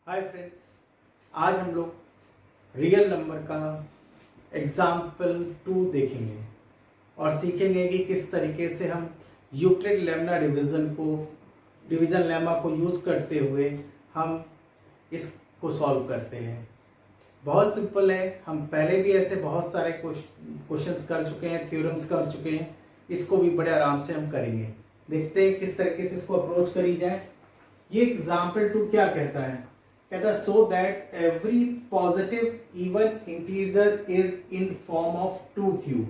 Hi friends, आज हम लोग रियल नंबर का एग्जाम्पल 2 देखेंगे और सीखेंगे कि किस तरीके से हम यूक्लिड लेम्मा डिवीज़न लेम्मा को यूज़ करते हुए हम इसको सॉल्व करते हैं। बहुत सिंपल है। हम पहले भी ऐसे बहुत सारे क्वेश्चंस कर चुके हैं, थ्योरम्स कर चुके हैं। इसको भी बड़े आराम से हम करेंगे। देखते हैं किस तरीके से इसको अप्रोच करी जाए। ये एग्जाम्पल 2 क्या कहता है? कहता है so that every positive even integer is in form of 2q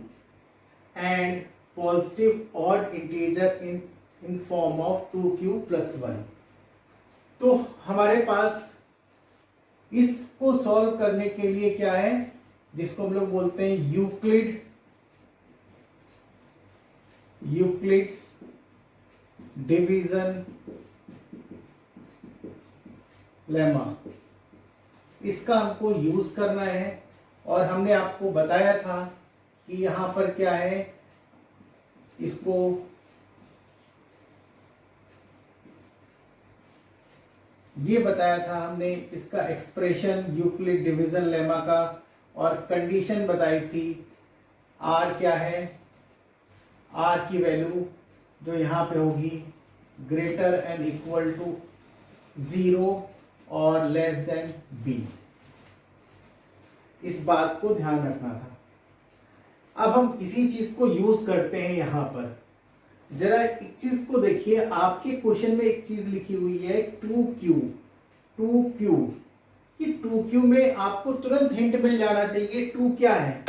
and positive odd integer in form of 2q plus 1। तो हमारे पास इसको सॉल्व करने के लिए क्या है, जिसको हम लोग बोलते हैं यूक्लिड्स डिवीजन लेमा। इसका हमको यूज करना है और हमने आपको बताया था कि यहां पर क्या है, इसको ये बताया था हमने, इसका एक्सप्रेशन यूक्लिड डिवीजन लेमा का, और कंडीशन बताई थी। आर क्या है? आर की वैल्यू जो यहां पे होगी ग्रेटर एंड इक्वल टू 0 और लेस देन b। इस बात को ध्यान रखना था। अब हम इसी चीज को यूज करते हैं यहां पर। जरा एक चीज को देखिए, आपके क्वेश्चन में एक चीज लिखी हुई है 2q। कि 2q में आपको तुरंत हिंट मिल जाना चाहिए 2 क्या है।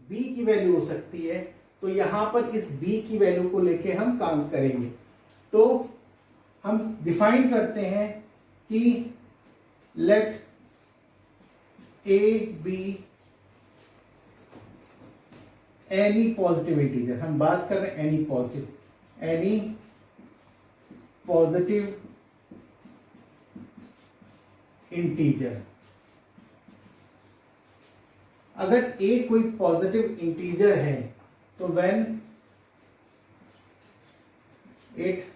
b की वैल्यू हो सकती है। तो यहां पर इस b की वैल्यू को लेके हम काम करेंगे। तो हम डिफाइन करते हैं कि let a be any positive integer. हम बात कर रहे हैं एनी पॉजिटिव इंटीजर। अगर a कोई पॉजिटिव इंटीजर है तो व्हेन इट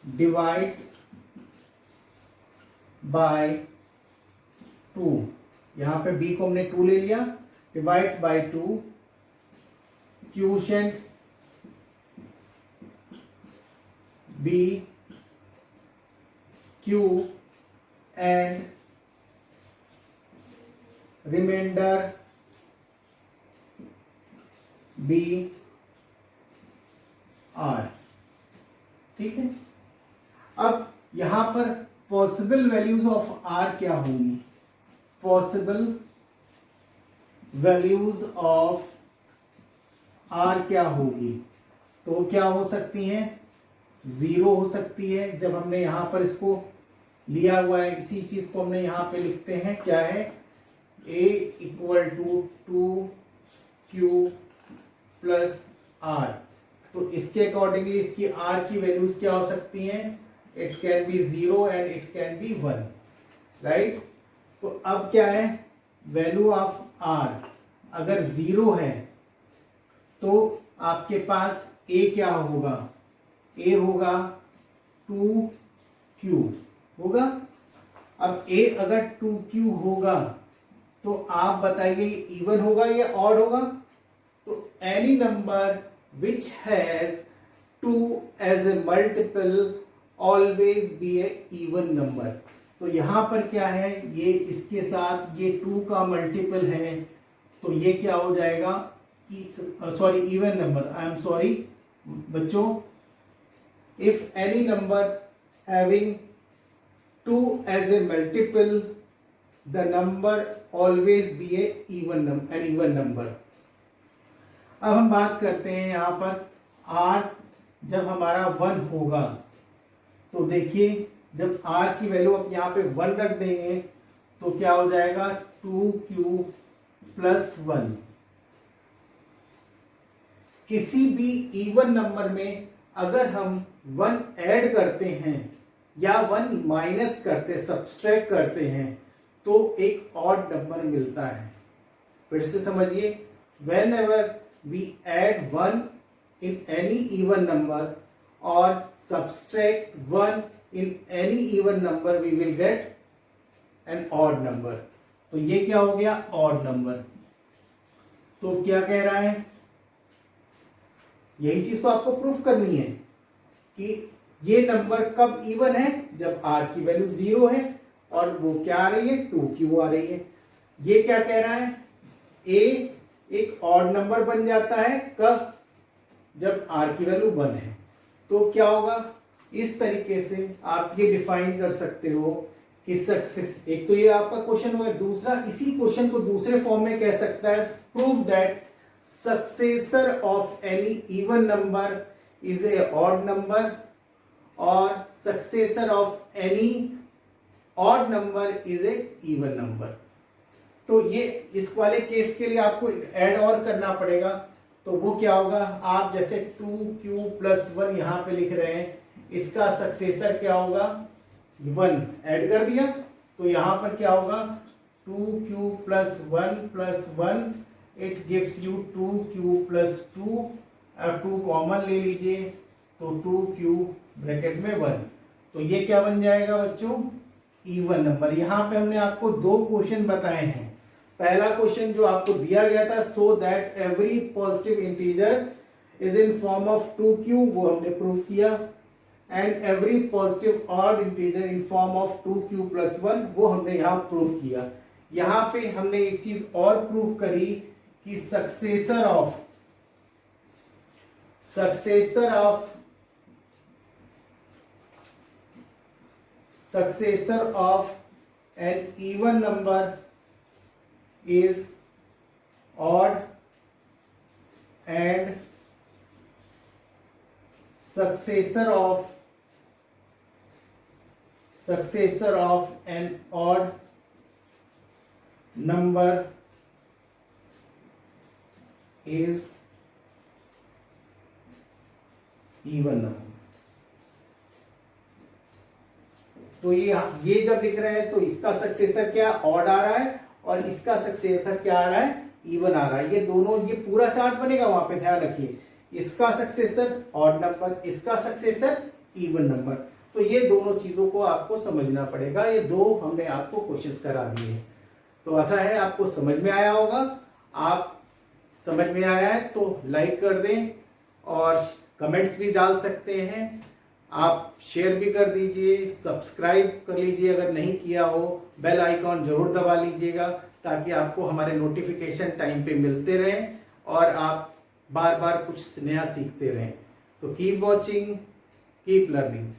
डिवाइड्स बाय 2, यहां पे b को हमने 2 ले लिया, divides by 2, quotient b q and remainder b r। ठीक है। अब यहां पर पॉसिबल वैल्यूज ऑफ r क्या होंगी? पॉसिबल वैल्यूज ऑफ r क्या होगी? तो क्या हो सकती हैं? 0 हो सकती है। जब हमने यहां पर इसको लिया हुआ है, इसी चीज को हमने यहां पे लिखते हैं, क्या है, a equal to 2q plus r। तो इसके अकॉर्डिंगली इसकी r की वैल्यूज क्या हो सकती हैं? It can be 0 and it can be 1, right. तो अब क्या है, वैल्यू ऑफ r अगर 0 है तो आपके पास a क्या होगा? a होगा 2q होगा। अब a अगर 2q होगा तो आप बताइए इवन होगा या ऑड होगा? तो any number which has 2 as a multiple always be a even number. तो यहां पर क्या है, ये इसके साथ ये 2 का मल्टीपल है, तो ये क्या हो जाएगा, sorry even number, I am sorry बच्चों। If any number having 2 as a multiple, the number always be a even number. अब हम बात करते हैं यहां पर r जब हमारा 1 होगा, तो देखिए जब r की वैल्यू अब यहाँ पे 1 रख देंगे तो क्या हो जाएगा, 2q प्लस 1। किसी भी इवन नंबर में अगर हम 1 ऐड करते हैं या 1 माइनस करते, सब्सट्रैक्ट करते हैं, तो एक ऑड नंबर मिलता है। फिर से समझिए, whenever we add 1 in any even number or subtract 1 in any even number we will get an odd number. तो ये क्या हो गया, odd number. तो क्या कह रहा है, यही चीज तो आपको प्रूफ करनी है कि ये नंबर कब इवन है, जब r की वैल्यू 0 है और वो क्या आ रही है, 2q आ रही है. ये क्या कह रहा है, a एक ऑड नंबर बन जाता है कब, जब r की वैल्यू 1 है. तो क्या होगा, इस तरीके से आप ये डिफाइन कर सकते हो कि सक्सेस, एक तो ये आपका क्वेश्चन हो गया. दूसरा, इसी क्वेश्चन को दूसरे फॉर्म में कह सकता है, prove that successor of any even number is a odd number और successor of any odd number is a even number. तो ये इस वाले केस के लिए आपको ऐड और करना पड़ेगा. तो वो क्या होगा, आप जैसे 2q + 1 यहां पे लिख रहे हैं, इसका सक्सेसर क्या होगा, 1 ऐड कर दिया. तो यहां पर क्या होगा, 2q + 1 + 1 it gives you 2q + 2. अब 2 कॉमन ले लीजिए तो 2q ब्रैकेट में 1. तो ये क्या बन जाएगा बच्चों, इवन नंबर. यहां पे हमने आपको 2 क्वेश्चन बताए हैं. पहला क्वेश्चन जो आपको दिया गया था, so that every positive integer is in form of 2q, वो हमने प्रूव किया. And every positive odd integer in form of 2q + 1, वो हमने यहाँ प्रूव किया. यहाँ पे हमने एक चीज और प्रूव करी कि successor of an even number is odd and successor of an odd number is even number. तो ये जब लिख रहे हैं तो इसका सक्सेसर क्या ऑड आ रहा है और इसका सक्सेसर क्या आ रहा है, इवन आ रहा है. ये दोनों, ये पूरा चार्ट बनेगा, वहां पे ध्यान रखिए. इसका सक्सेसर ऑड नंबर, इसका सक्सेसर इवन नंबर. तो ये दोनों चीजों को आपको समझना पड़ेगा. ये 2 हमने आपको क्वेश्चंस करा दिए हैं. तो ऐसा है, आपको समझ में आया होगा. आप समझ में आया है तो लाइक कर दें और कमेंट्स भी डाल सकते हैं. आप शेयर भी कर दीजिए, सब्सक्राइब कर लीजिए अगर नहीं किया हो, बेल आइकॉन जरूर दबा लीजिएगा ताकि आपको हमारे नोटिफिकेशन टाइम पे मिलते रहें और आप बार बार कुछ नया सीखते रहें. तो कीप वॉचिंग, कीप लर्निंग.